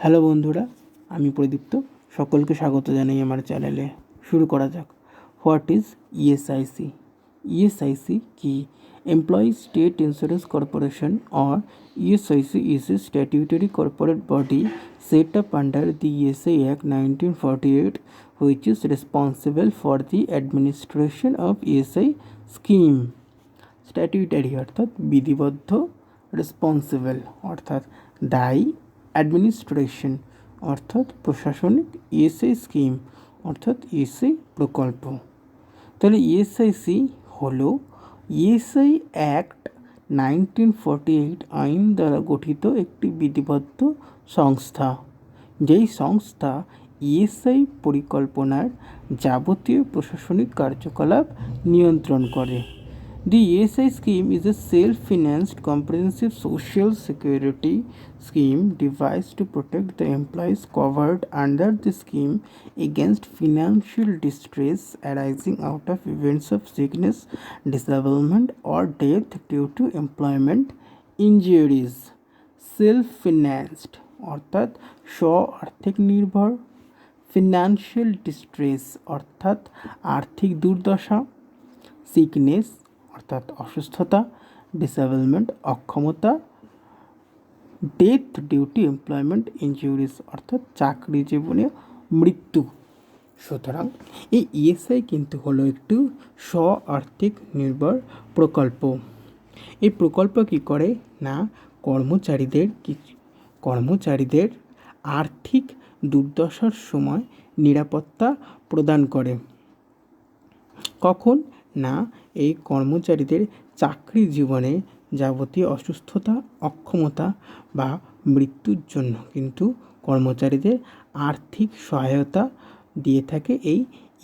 Hello বন্ধুরা, আমি প্রদীপ্ত। সকলকে স্বাগত জানাই আমার চ্যানেলে। শুরু করা যাক। What is ESIC? ইএসআইসি কি? Employees state insurance corporation or ESIC is a statutory corporate body set up under the ESI Act 1948, which is responsible for the administration of ESI scheme. Statutory অর্থাৎ বিধিবদ্ধ, responsible অর্থাৎ দায়ী, administration অর্থাৎ প্রশাসনিক, ESI scheme অর্থাৎ ESI প্রকল্প। তাহলে ESIC হলো ইএসআই অ্যাক্ট 1948 আইন দ্বারা গঠিত একটি বিধিবদ্ধ সংস্থা, যেই সংস্থা ইএসআই পরিকল্পনার যাবতীয় প্রশাসনিক কার্যকলাপ নিয়ন্ত্রণ করে। The ESI scheme is a self-financed comprehensive social security scheme devised to protect the employees covered under the scheme against financial distress arising out of events of sickness, disablement, or death due to employment injuries. Self-financed অর্থাৎ স্ব আর্থিক নির্ভর, financial distress অর্থাৎ আর্থিক দুর্দশা, sickness অর্থাৎ অসুস্থতা, disablement অক্ষমতা, death due to employment injuries অর্থাৎ চাকরি জীবনে মৃত্যু। সুতরাং এই ইএসআই কিন্তু হলো একটি স্ব আর্থিক নির্ভর প্রকল্প। এই প্রকল্প কী করে না, কর্মচারীদের আর্থিক দুর্দশার সময় নিরাপত্তা প্রদান করে। কখন না, এই কর্মচারীদের চাকরি জীবনে যাবতীয় অসুস্থতা, অক্ষমতা বা মৃত্যুর জন্য কিন্তু কর্মচারীদের আর্থিক সহায়তা দিয়ে থাকে এই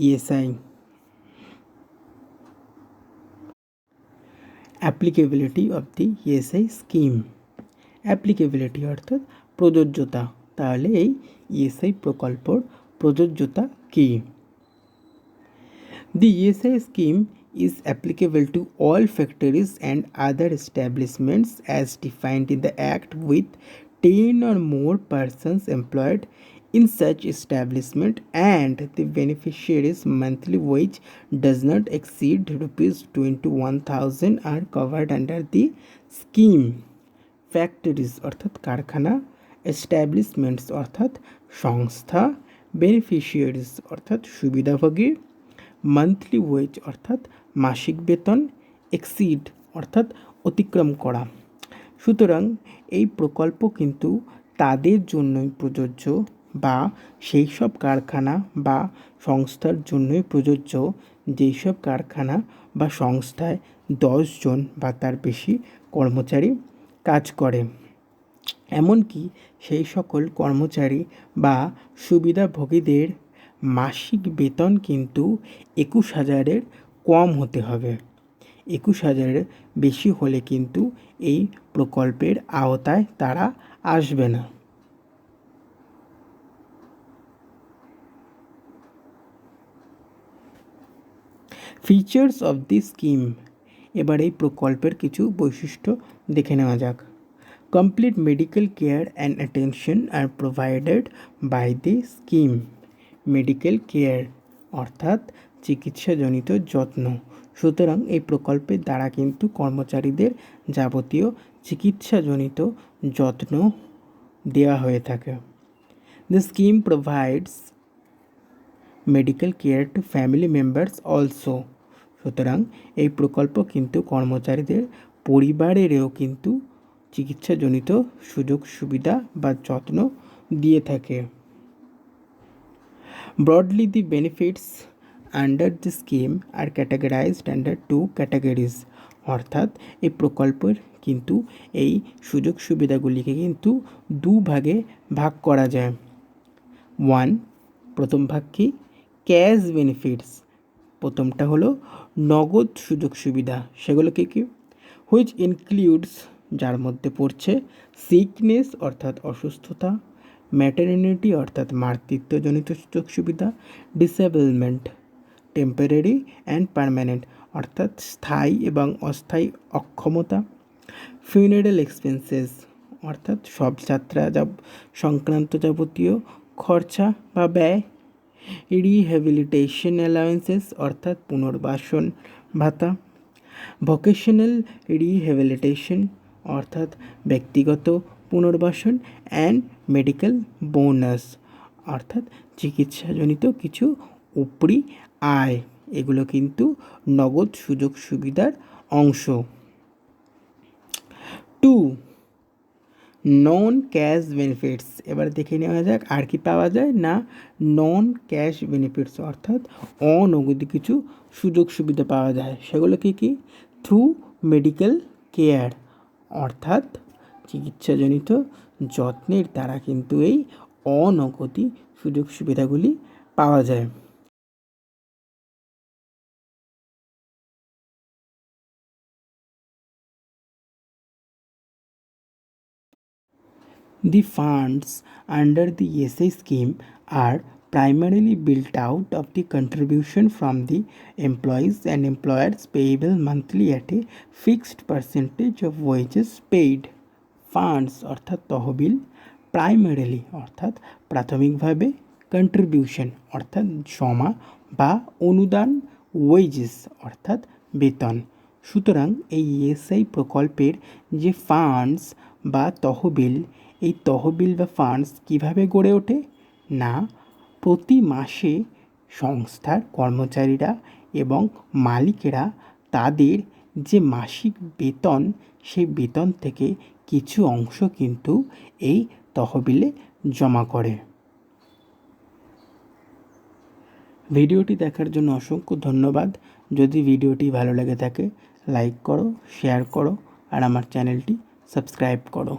ESI. Applicability of the ESI scheme. Applicability অর্থাৎ প্রযোজ্যতা। তাহলে এই ইএসআই প্রকল্পর প্রযোজ্যতা কী? The ESI scheme is applicable to all factories and other establishments as defined in the Act with 10 or more persons employed in such establishment and the beneficiary's monthly wage does not exceed rupees 21,000 are covered under the scheme. Factories অর্থাৎ কারখানা, establishments অর্থাৎ সংস্থা, beneficiaries অর্থাৎ সুবিধাভোগী, monthly wedge অর্থাৎ মাসিক বেতন, exceed অর্থাৎ অতিক্রম করা। সুতরাং এই প্রকল্প কিন্তু তাদের জন্যই প্রযোজ্য বা সেই সব কারখানা বা সংস্থার জন্যই প্রযোজ্য যেই সব কারখানা বা সংস্থায় 10 জন বা তার বেশি কর্মচারী কাজ করে। এমনকি সেই সকল কর্মচারী বা সুবিধাভোগীদের মাসিক বেতন কিন্তু 21,000-এর কম হতে হবে। 21,000-এর বেশি হলে কিন্তু এই প্রকল্পের আওতায় তারা আসবে না। Features of the scheme. এবার এই প্রকল্পের কিছু বৈশিষ্ট্য দেখে নেওয়া যাক। Complete medical care and attention are provided by the scheme. Medical care অর্থাৎ চিকিৎসাজনিত যত্ন। সুতরাং এই প্রকল্পের দ্বারা কিন্তু কর্মচারীদের যাবতীয় চিকিৎসাজনিত যত্ন দেওয়া হয়ে থাকে। The scheme provides medical care to family members also. সুতরাং এই প্রকল্প কিন্তু কর্মচারীদের পরিবারেরও কিন্তু চিকিৎসাজনিত সুযোগ সুবিধা বা যত্ন দিয়ে থাকে। Broadly, the benefits under the scheme are categorized under 2 categories. অর্থাৎ এই প্রকল্পের কিন্তু এই সুযোগ সুবিধাগুলিকে কিন্তু 2 ভাগে ভাগ করা যায়। 1, প্রথম ভাগ কি, ক্যাশ বেনিফিটস। প্রথমটা হলো নগদ সুযোগ সুবিধা। সেগুলোকে কি, হুইচ ইনক্লুডস, যার মধ্যে পড়ছে সিকনেস অর্থাৎ অসুস্থতা, ম্যাটারনিটি অর্থাৎ মাতৃত্বজনিত সুযোগ সুবিধা, ডিসেবলমেন্ট টেম্পোরারি অ্যান্ড পার্মানেন্ট অর্থাৎ স্থায়ী এবং অস্থায়ী অক্ষমতা, ফিউনারাল এক্সপেন্সেস অর্থাৎ সব যাত্রা সংক্রান্ত যাবতীয় খরচা বা ব্যয়। রিহ্যাবিলিটেশন অ্যালাউন্সেস অর্থাৎ পুনর্বাসন ভাতা। ভোকেশনাল রিহ্যাবিলিটেশন অর্থাৎ ব্যক্তিগত পুনর্বাসন। অ্যান্ড মেডিকেল বোনাস অর্থাৎ চিকিৎসাজনিত কিছু উপরি আয়, এগুলো কিন্তু নগদ সুযোগ সুবিধার অংশ। 2. নন ক্যাশ বেনিফিটস। এবার দেখে নেওয়া যাক আর কি পাওয়া যায় না, নন ক্যাশ বেনিফিটস অর্থাৎ অনগদি কিছু সুযোগ সুবিধা পাওয়া যায়। সেগুলো কি কি? থ্রু মেডিকেল কেয়ার অর্থাৎ চিকিৎসাজনিত যত্নের দ্বারা কিন্তু এই অনগদি সুযোগ সুবিধাগুলি পাওয়া যায়। The funds under the ESI scheme are primarily built out of the contribution from the employees and employers payable monthly at a fixed percentage of wages paid. Funds অর্থাৎ তহবিল, প্রাইমারিলি অর্থাৎ প্রাথমিকভাবে, কন্ট্রিবিউশন অর্থাৎ জমা বা অনুদান, ওয়েজেস অর্থাৎ বেতন। সুতরাং এই ইএসআই প্রকল্পের যে ফান্ডস বা তহবিল, এই তহবিল বা ফান্ডস কীভাবে গড়ে ওঠে না, প্রতি মাসে সংস্থার কর্মচারীরা এবং মালিকেরা তাদের যে মাসিক বেতন, সেই বেতন থেকে কিছু অংশ কিন্তু এই তহবিলে জমা করে। ভিডিওটি দেখার জন্য অসংখ্য ধন্যবাদ। যদি ভিডিওটি ভালো লেগে থাকে লাইক করো, শেয়ার করো আর আমার চ্যানেলটি সাবস্ক্রাইব করো।